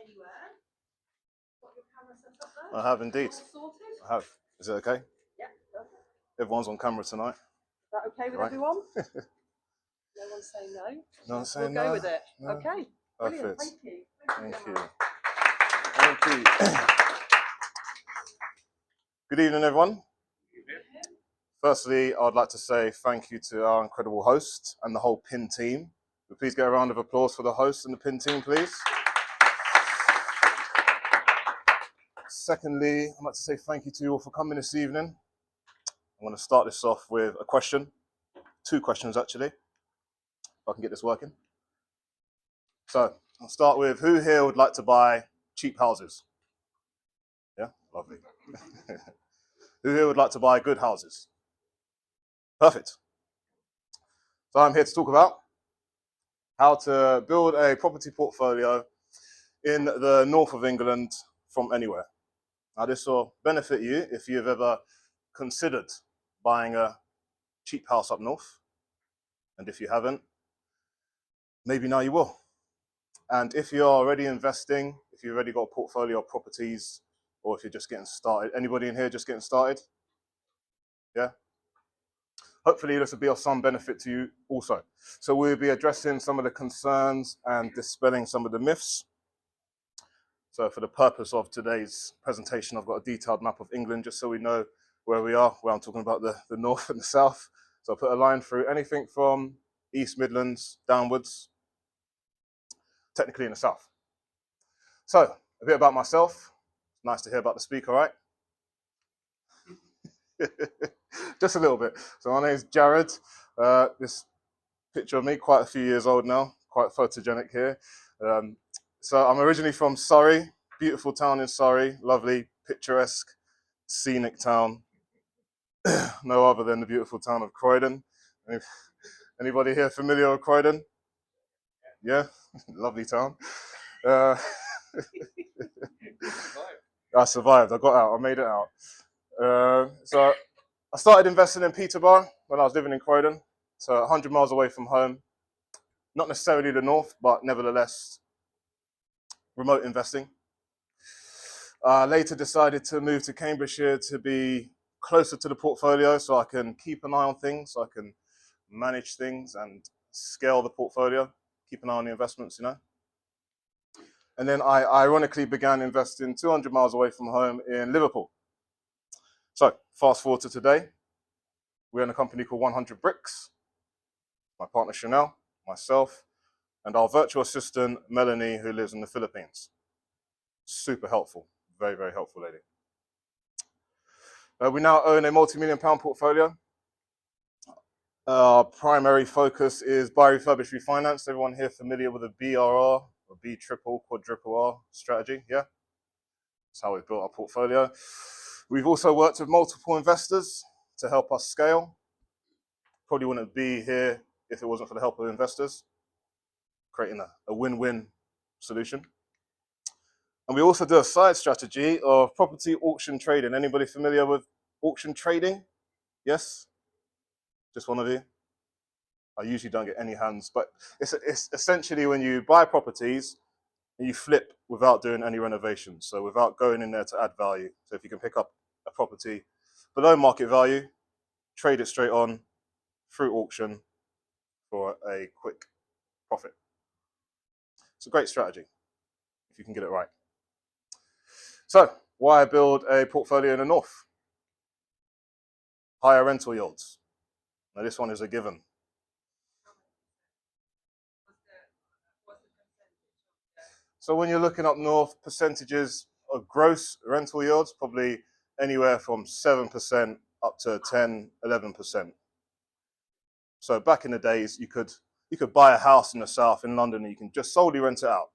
anywhere. Got your camera set up there? I have indeed. All sorted? I have. Is it okay? Yeah, perfect. Everyone's on camera tonight. Is that okay with Right. everyone? No one's saying no? No one's saying we'll no? go with it. No? Okay, brilliant. Perfect. Thank you. Thank you. Gemma. Thank you. Good evening, everyone. Firstly, I'd like to say thank you to our incredible host and the whole PIN team. Please get a round of applause for the host and the PIN team, please. Secondly, I'd like to say thank you to you all for coming this evening. I'm going to start this off with a question. 2 questions, actually, if I can get this working. So, I'll start with, who here would like to buy cheap houses? Yeah, lovely. Who here would like to buy good houses? Perfect. So I'm here to talk about how to build a property portfolio in the north of England from anywhere. Now, this will benefit you if you've ever considered buying a cheap house up north. And if you haven't, maybe now you will. And if you're already investing, if you've already got a portfolio of properties, or if you're just getting started, anybody in here just getting started? Yeah? Hopefully this will be of some benefit to you also. So we'll be addressing some of the concerns and dispelling some of the myths. So for the purpose of today's presentation, I've got a detailed map of England just so we know where we are, where I'm talking about the north and the south. So I'll put a line through anything from East Midlands downwards, technically in the south. So a bit about myself. Nice to hear about the speaker, right? Just a little bit. So my name is Jared. This picture of me, quite a few years old now, quite photogenic here. So I'm originally from Surrey, beautiful town in Surrey, lovely, picturesque, scenic town. No other than the beautiful town of Croydon. Anybody here familiar with Croydon? Yeah, lovely town. I survived, I got out, I made it out. So I started investing in Peterborough when I was living in Croydon, so 100 miles away from home. Not necessarily the north, but nevertheless, remote investing. Later decided to move to Cambridgeshire to be closer to the portfolio so I can keep an eye on things, so I can manage things and scale the portfolio, keep an eye on the investments, you know. And then I ironically began investing 200 miles away from home in Liverpool. So fast forward to today, we own a company called 100 Bricks. My partner Chanel, myself, and our virtual assistant Melanie, who lives in the Philippines. Super helpful, very, very helpful lady. We now own a multi-million-pound portfolio. Our primary focus is buy, refurbish, refinance. Everyone here familiar with the BRR or B triple, quadruple R strategy? Yeah, that's how we've built our portfolio. We've also worked with multiple investors to help us scale. Probably wouldn't be here if it wasn't for the help of investors, creating a win-win solution. And we also do a side strategy of property auction trading. Anybody familiar with auction trading? Yes? Just one of you? I usually don't get any hands, but it's essentially when you buy properties and you flip without doing any renovations, so without going in there to add value. So if you can pick up a property below market value, trade it straight on through auction for a quick profit. It's a great strategy if you can get it right. So why build a portfolio in the north? Higher rental yields. Now this one is a given. So when you're looking up north, percentages of gross rental yields, probably anywhere from 7% up to 10, 11%. So back in the days, you could buy a house in the south in London and you can just solely rent it out.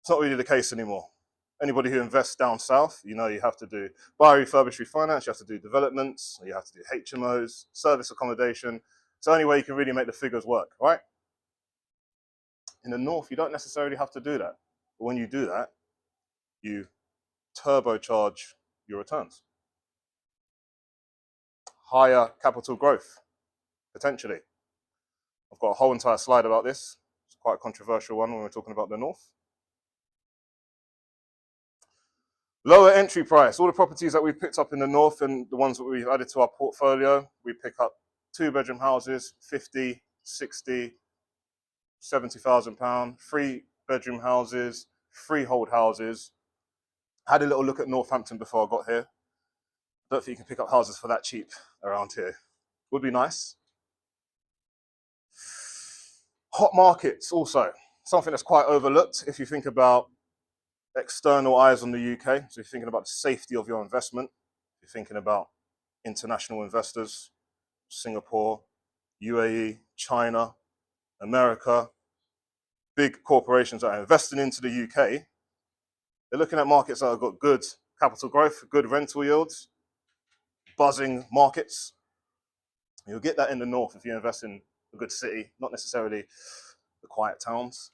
It's not really the case anymore. Anybody who invests down south, you know you have to do buy, refurbish, refinance, you have to do developments, you have to do HMOs, service accommodation. It's the only way you can really make the figures work, right? In the north, you don't necessarily have to do that. But when you do that, you turbocharge your returns. Higher capital growth, potentially. I've got a whole entire slide about this. It's quite a controversial one when we're talking about the north. Lower entry price. All the properties that we've picked up in the north and the ones that we've added to our portfolio, we pick up 2-bedroom houses, 50, 60, 70,000 pounds, 3-bedroom houses, freehold houses. Had a little look at Northampton before I got here. Don't think you can pick up houses for that cheap around here. Would be nice. Hot markets also, something that's quite overlooked if you think about external eyes on the UK. So you're thinking about the safety of your investment. You're thinking about international investors, Singapore, UAE, China, America, big corporations that are investing into the UK. They're looking at markets that have got good capital growth, good rental yields, buzzing markets. You'll get that in the north if you invest in a good city, not necessarily the quiet towns.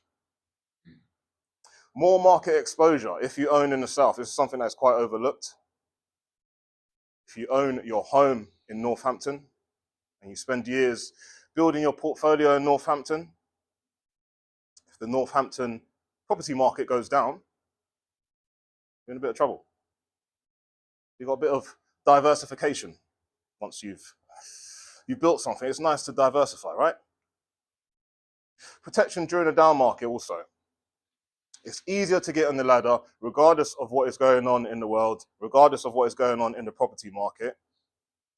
More market exposure if you own in the south. This is something that's quite overlooked. If you own your home in Northampton and you spend years building your portfolio in Northampton, if the Northampton property market goes down, you're in a bit of trouble. You've got a bit of diversification. Once you've built something, it's nice to diversify, right? Protection during a down market also. It's easier to get on the ladder regardless of what is going on in the world, regardless of what is going on in the property market.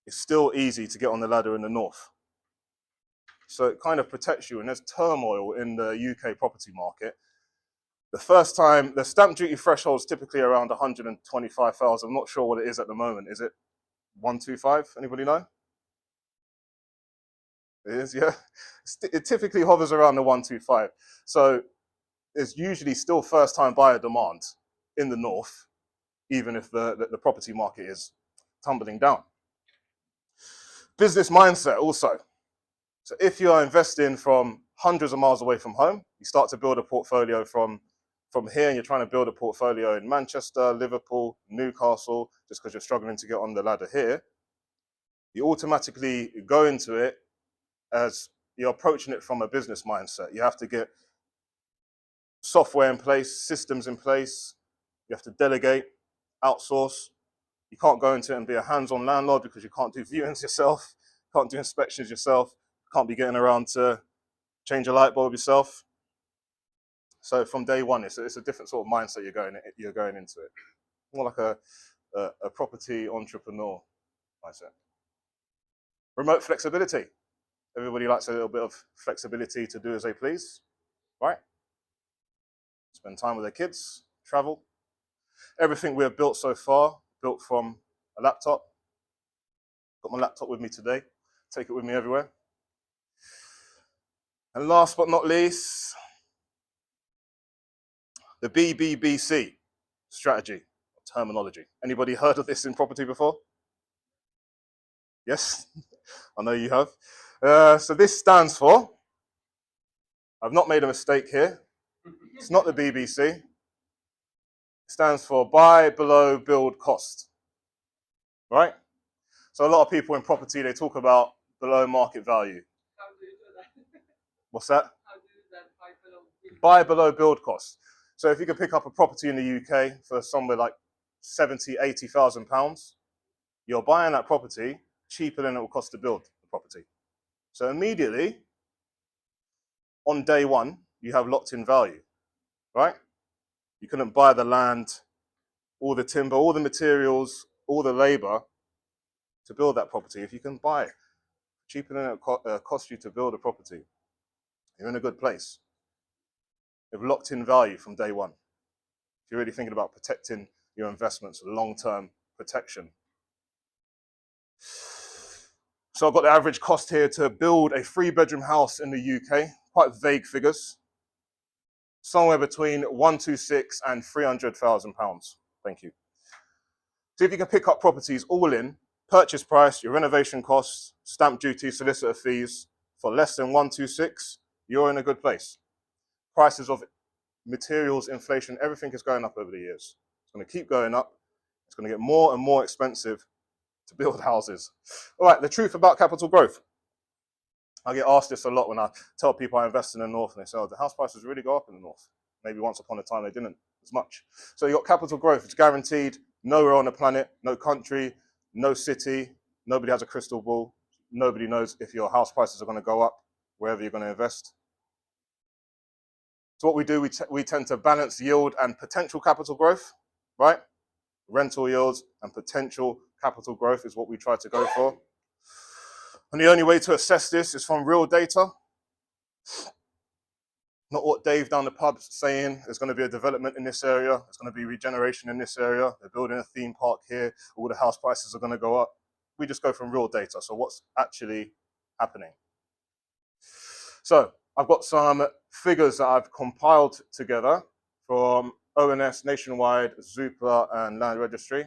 It's still easy to get on the ladder in the north. So it kind of protects you, and there's turmoil in the UK property market. The first time, the stamp duty threshold is typically around 125,000. I'm not sure what it is at the moment. Is it 125? Anybody know? It is, yeah. It typically hovers around the 125. So there's usually still first-time buyer demand in the north, even if the property market is tumbling down. Business mindset also. So if you are investing from hundreds of miles away from home, you start to build a portfolio from here, and you're trying to build a portfolio in Manchester, Liverpool, Newcastle, just because you're struggling to get on the ladder here, you automatically go into it as you're approaching it from a business mindset. You have to get software in place, systems in place. You have to delegate, outsource. You can't go into it and be a hands-on landlord because you can't do viewings yourself, can't do inspections yourself, can't be getting around to change a light bulb yourself. So from day one, it's a different sort of mindset you're going into it. More like a property entrepreneur mindset. Remote flexibility. Everybody likes a little bit of flexibility to do as they please, right? Spend time with their kids, travel. Everything we have built so far, built from a laptop. Got my laptop with me today. Take it with me everywhere. And last but not least, the BBBC strategy, terminology. Anybody heard of this in property before? Yes, I know you have. So this stands for, I've not made a mistake here. It's not the BBC. It stands for buy below build cost, right? So a lot of people in property, they talk about below market value. How do you do that? What's that? How do you do that? Buy below build cost. So if you could pick up a property in the UK for somewhere like 70, 80,000 pounds, you're buying that property cheaper than it will cost to build the property. So immediately, on day one, you have locked in value, right? You couldn't buy the land, all the timber, all the materials, all the labor to build that property. If you can buy it cheaper than it costs you to build a property, you're in a good place. You've locked in value from day one. If you're really thinking about protecting your investments, long-term protection. So I've got the average cost here to build a 3-bedroom house in the UK, quite vague figures. Somewhere between 126 and 300,000 pounds. Thank you. So if you can pick up properties all in, purchase price, your renovation costs, stamp duty, solicitor fees, for less than 126, you're in a good place. Prices of materials, inflation, everything is going up over the years. It's going to keep going up. It's going to get more and more expensive to build houses. All right, the truth about capital growth. I get asked this a lot when I tell people I invest in the north, and they say, oh, the house prices really go up in the north. Maybe once upon a time they didn't as much. So you've got capital growth. It's guaranteed. Nowhere on the planet, no country, no city, nobody has a crystal ball. Nobody knows if your house prices are going to go up wherever you're going to invest. So what we do, we tend to balance yield and potential capital growth, right? Rental yields and potential capital growth is what we try to go for. And the only way to assess this is from real data. Not what Dave down the pub's saying, there's going to be a development in this area, there's going to be regeneration in this area, they're building a theme park here, all the house prices are going to go up. We just go from real data, so what's actually happening. So I've got some figures that I've compiled together from ONS, Nationwide, Zoopla, and Land Registry.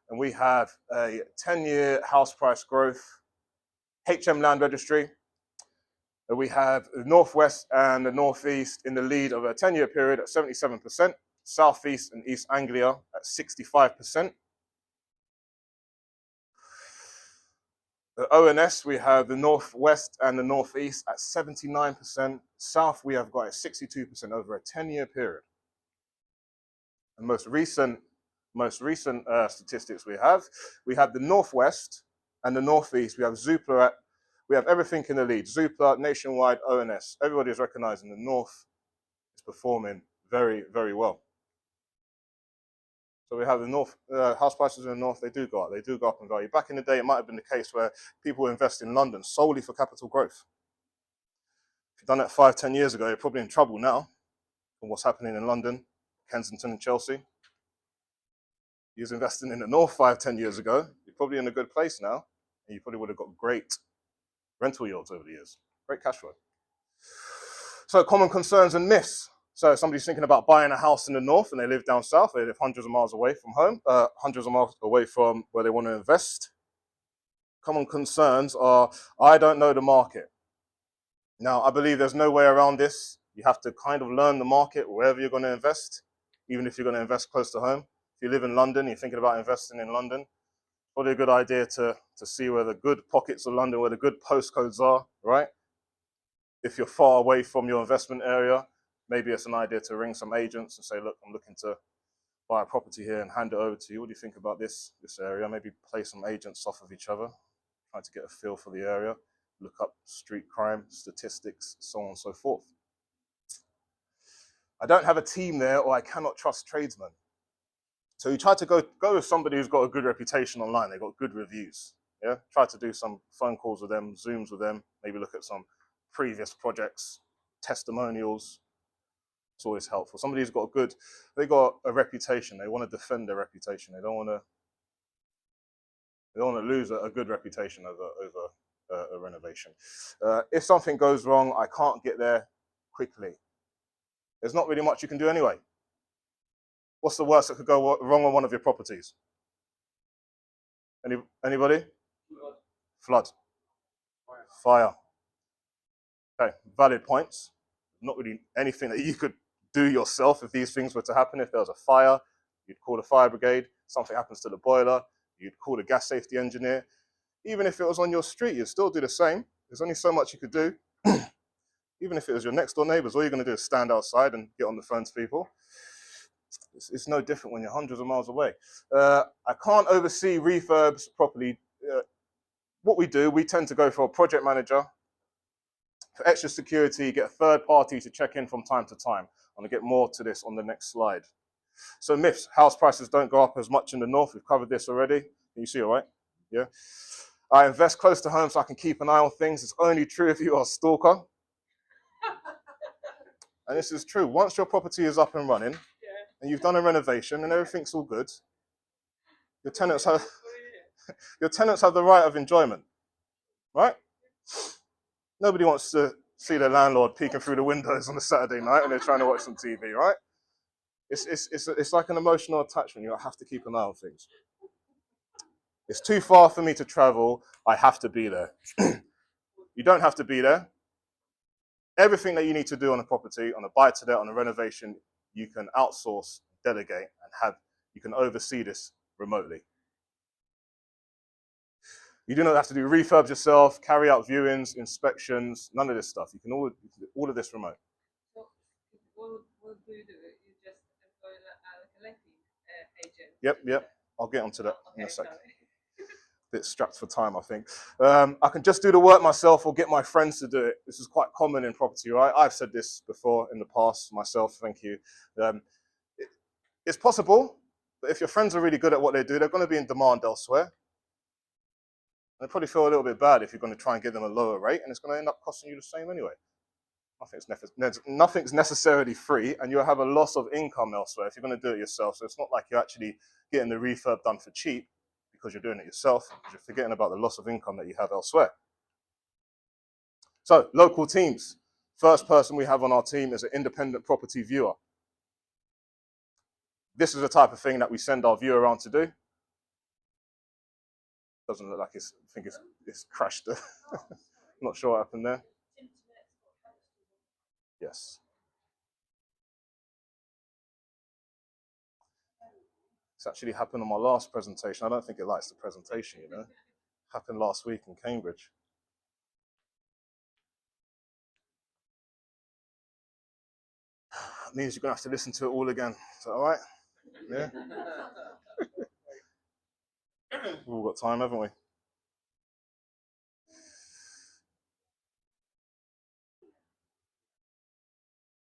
And we have a 10-year house price growth, HM Land Registry. And we have the Northwest and the Northeast in the lead of a 10-year period at 77%, Southeast and East Anglia at 65%. The ONS, we have the Northwest and the Northeast at 79%. South, we have got at 62% over a 10-year period. And most recent statistics we have the Northwest and the Northeast. We have Zoopla at, we have everything in the lead. Zoopla, Nationwide, ONS. Everybody is recognizing the North is performing very, very well. So we have the North, house prices in the North, they do go up. They do go up in value. Back in the day, it might have been the case where people invest in London solely for capital growth. If you've done that 5-10 years ago, you're probably in trouble now from what's happening in London, Kensington and Chelsea. You was investing in the North 5-10 years ago, you're probably in a good place now, and you probably would have got great rental yields over the years, great cash flow. So common concerns and myths. So somebody's thinking about buying a house in the North and they live down south, they live hundreds of miles away from home, hundreds of miles away from where they want to invest. Common concerns are, I don't know the market. Now, I believe there's no way around this. You have to kind of learn the market wherever you're going to invest, even if you're going to invest close to home. If you live in London, you're thinking about investing in London, probably a good idea to see where the good pockets of London, where the good postcodes are, right? If you're far away from your investment area, maybe it's an idea to ring some agents and say, look, I'm looking to buy a property here and hand it over to you. What do you think about this area? Maybe play some agents off of each other, trying to get a feel for the area, look up street crime, statistics, so on and so forth. I don't have a team there, or I cannot trust tradesmen. So you try to go with somebody who's got a good reputation online. They've got good reviews. Yeah, try to do some phone calls with them, Zooms with them, maybe look at some previous projects, testimonials. It's always helpful. Somebody who's got they got a reputation. They want to defend their reputation. They don't want to lose a good reputation over a renovation. If something goes wrong, I can't get there quickly. There's not really much you can do anyway. What's the worst that could go wrong on one of your properties? Anybody? Flood. Fire. Okay, valid points. Not really anything that you could do yourself if these things were to happen. If there was a fire, you'd call the fire brigade. Something happens to the boiler, you'd call the gas safety engineer. Even if it was on your street, you'd still do the same. There's only so much you could do. Even if it was your next door neighbors, all you're going to do is stand outside and get on the phone to people. It's no different when you're hundreds of miles away. I can't oversee refurbs properly. What we do, we tend to go for a project manager. For extra security, get a third party to check in from time to time. I'm going to get more to this on the next slide. So myths, house prices don't go up as much in the North. We've covered this already. Can you see all right? Yeah. I invest close to home so I can keep an eye on things. It's only true if you are a stalker. And this is true. Once your property is up and running, and you've done a renovation and everything's all good, your tenants have the right of enjoyment, right? Nobody wants to see their landlord peeking through the windows on a Saturday night when they're trying to watch some TV, right? It's like an emotional attachment. You have to keep an eye on things. It's too far for me to travel. I have to be there. You don't have to be there. Everything that you need to do on a property, on a buy-to-let, on a renovation, you can outsource, delegate, and you can oversee this remotely. You do not have to do refurbs yourself, carry out viewings, inspections, none of this stuff. You can all of this remote. So what do? You just employ a letting agent? Yep. I'll get onto that in a sec. Bit strapped for time, I think. I can just do the work myself or get my friends to do it. This is quite common in property, right? I've said this before in the past myself, thank you. It's possible, but if your friends are really good at what they do, they're going to be in demand elsewhere. And they probably feel a little bit bad if you're going to try and give them a lower rate, and it's going to end up costing you the same anyway. Nothing's necessarily free, and you'll have a loss of income elsewhere if you're going to do it yourself. So it's not like you're actually getting the refurb done for cheap because you're doing it yourself. You're forgetting about the loss of income that you have elsewhere. So local teams. First person we have on our team is an independent property viewer. This is the type of thing that we send our viewer around to do. Doesn't look like I think it's crashed. Not sure what happened there. Yes. It's actually happened on my last presentation. I don't think it likes the presentation, you know. Happened last week in Cambridge. That means you're going to have to listen to it all again. Is that all right? Yeah? We've all got time, haven't we?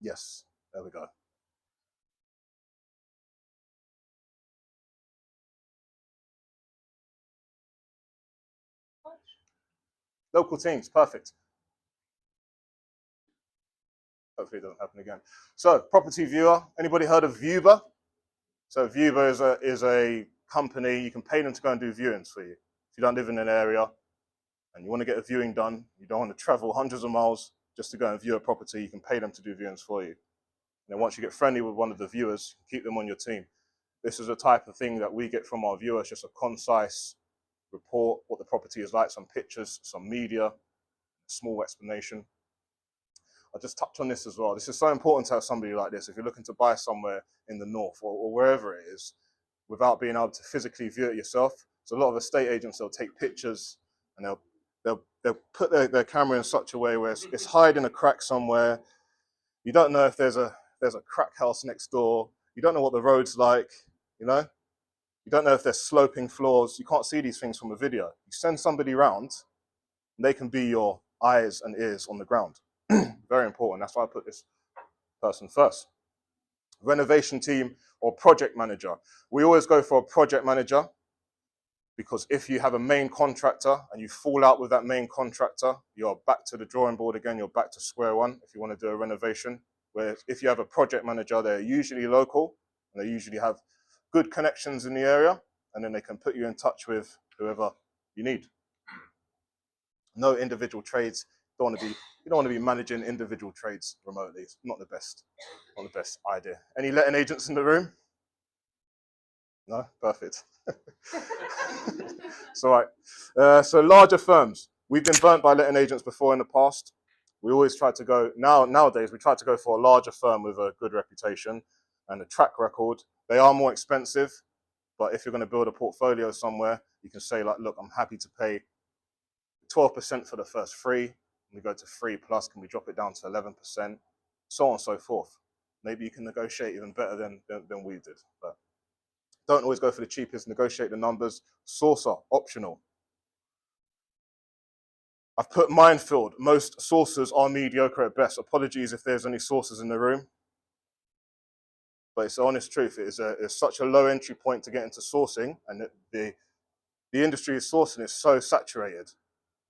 Yes. There we go. Local teams, perfect. Hopefully it doesn't happen again. So, property viewer. Anybody heard of Viewer? So Viewer is a company. You can pay them to go and do viewings for you. If you don't live in an area and you want to get a viewing done, you don't want to travel hundreds of miles just to go and view a property, you can pay them to do viewings for you. And then once you get friendly with one of the viewers, keep them on your team. This is the type of thing that we get from our viewers, just a concise report, what the property is like, some pictures, some media, small explanation. I'll just touch on this as well. This is so important to have somebody like this. If you're looking to buy somewhere in the north or wherever it is, without being able to physically view it yourself. So a lot of estate agents, they'll take pictures and they'll put their camera in such a way where it's hiding a crack somewhere. You don't know if there's a crack house next door. You don't know what the road's like, you know? You don't know if there's sloping floors. You can't see these things from a video. You send somebody around, and they can be your eyes and ears on the ground. Very important. That's why I put this person first. Renovation team or project manager. We always go for a project manager because if you have a main contractor and you fall out with that main contractor, you're back to the drawing board again. You're back to square one if you want to do a renovation. Where if you have a project manager, they're usually local and they usually have good connections in the area, and then they can put you in touch with whoever you need. No individual trades. You don't want to be managing individual trades remotely. It's not the best idea. Any letting agents in the room? No, perfect. It's all right. So larger firms. We've been burnt by letting agents before in the past. We always try to go nowadays. We try to go for a larger firm with a good reputation and a track record. They are more expensive, but if you're going to build a portfolio somewhere, you can say like, look, I'm happy to pay 12% for the first 3. We go to 3 plus. Can we drop it down to 11%? So on and so forth. Maybe you can negotiate even better than we did. But don't always go for the cheapest. Negotiate the numbers. Sourcer, optional. I've put minefield. Most sourcers are mediocre at best. Apologies if there's any sourcers in the room. But it's the honest truth. It's such a low entry point to get into sourcing, and the industry of sourcing is so saturated.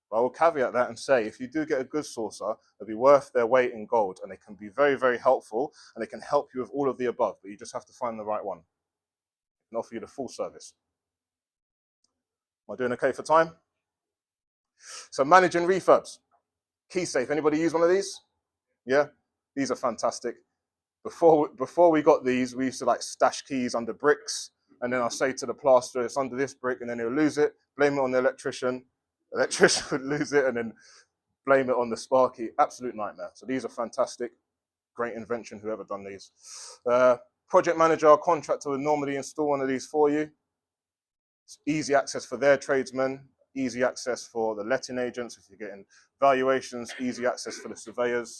But I will caveat that and say, if you do get a good sourcer, they'll be worth their weight in gold, and they can be very, very helpful, and they can help you with all of the above, but you just have to find the right one and offer you the full service. Am I doing okay for time? So managing refurbs. Key safe. Anybody use one of these? Yeah? These are fantastic. Before we got these, we used to like stash keys under bricks, and then I'll say to the plasterer, it's under this brick, and then he'll lose it, blame it on the electrician. The electrician would lose it, and then blame it on the sparky. Absolute nightmare. So these are fantastic. Great invention, whoever done these. Project manager or contractor would normally install one of these for you. It's easy access for their tradesmen, easy access for the letting agents if you're getting valuations, easy access for the surveyors.